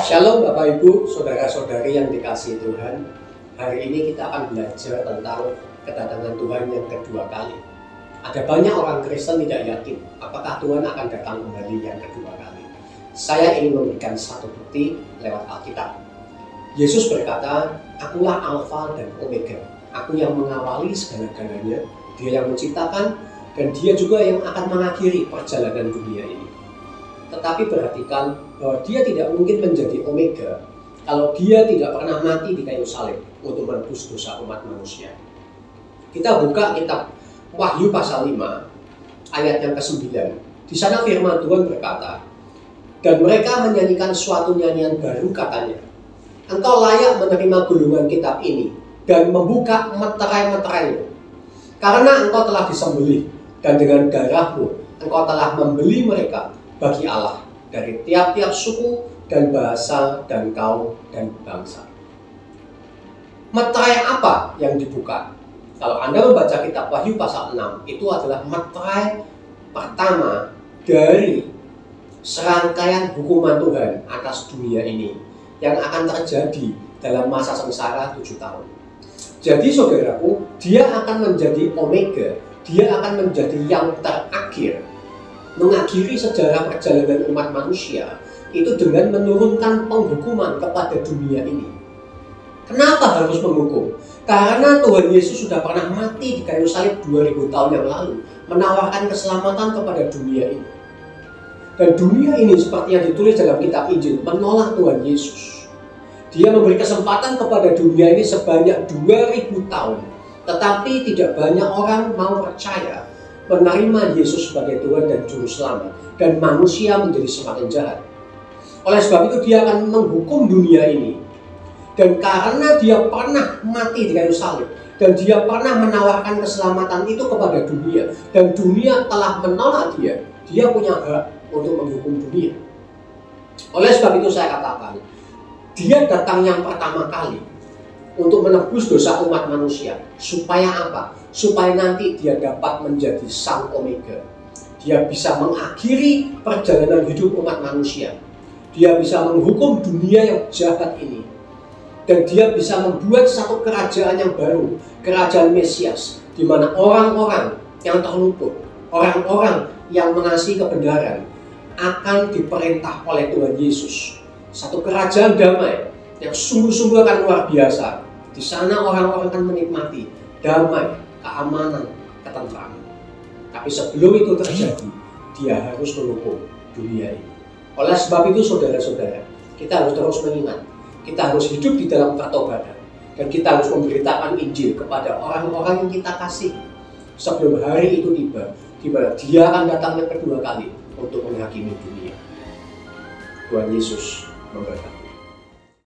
Shalom Bapak Ibu, Saudara-saudari yang dikasihi Tuhan. Hari ini kita akan belajar tentang kedatangan Tuhan yang kedua kali. Ada banyak orang Kristen tidak yakin apakah Tuhan akan datang kembali yang kedua kali. Saya ingin memberikan satu bukti lewat Alkitab. Yesus berkata, "Akulah Alfa dan Omega. Aku yang mengawali segala-galanya, Dia yang menciptakan, dan Dia juga yang akan mengakhiri perjalanan dunia ini." Tetapi perhatikan bahwa Dia tidak mungkin menjadi Omega kalau Dia tidak pernah mati di kayu salib untuk menebus dosa umat manusia. Kita buka kitab Wahyu pasal 5 ayat yang ke-9. Di sana firman Tuhan berkata, "Dan mereka menyanyikan suatu nyanyian baru, katanya, Engkau layak menerima gulungan kitab ini dan membuka meterai-meterainya. Karena engkau telah disembelih dan dengan darahmu engkau telah membeli mereka bagi Allah dari tiap-tiap suku dan bahasa dan kaum dan bangsa." Meterai apa yang dibuka? Kalau Anda membaca kitab Wahyu pasal 6, itu adalah meterai pertama dari serangkaian hukuman Tuhan atas dunia ini yang akan terjadi dalam masa sengsara 7 tahun. Jadi saudaraku, Dia akan menjadi Omega, Dia akan menjadi yang terakhir, mengakhiri sejarah perjalanan umat manusia itu dengan menurunkan penghukuman kepada dunia ini. Kenapa harus menghukum? Karena Tuhan Yesus sudah pernah mati di kayu salib 2000 tahun yang lalu, menawarkan keselamatan kepada dunia ini. Dan dunia ini seperti yang ditulis dalam kitab Injil menolak Tuhan Yesus. Dia memberi kesempatan kepada dunia ini sebanyak 2000 tahun, tetapi tidak banyak orang mau percaya, menerima Yesus sebagai Tuhan dan Juru Selamat, dan manusia menjadi semakin jahat. Oleh sebab itu Dia akan menghukum dunia ini. Dan karena Dia pernah mati di kayu salib, dan Dia pernah menawarkan keselamatan itu kepada dunia, dan dunia telah menolak Dia, Dia punya hak untuk menghukum dunia. Oleh sebab itu saya katakan, Dia datang yang pertama kali untuk menebus dosa umat manusia. Supaya apa? Supaya nanti Dia dapat menjadi sang Omega. Dia bisa mengakhiri perjalanan hidup umat manusia. Dia bisa menghukum dunia yang jahat ini. Dan Dia bisa membuat satu kerajaan yang baru, kerajaan Mesias, di mana orang-orang yang terluput, orang-orang yang mengasihi kebenaran akan diperintah oleh Tuhan Yesus. Satu kerajaan damai yang sungguh-sungguh akan luar biasa. Di sana orang-orang akan menikmati damai, keamanan, ketentraman. Tapi sebelum itu terjadi, Dia harus menghukum dunia ini. Oleh sebab itu saudara-saudara, kita harus terus mengingat, kita harus hidup di dalam pertobatan, dan kita harus memberitakan Injil kepada orang-orang yang kita kasih sebelum hari itu tiba, di mana Dia akan datang yang kedua kali untuk menghakimi dunia. Tuhan Yesus memberkati.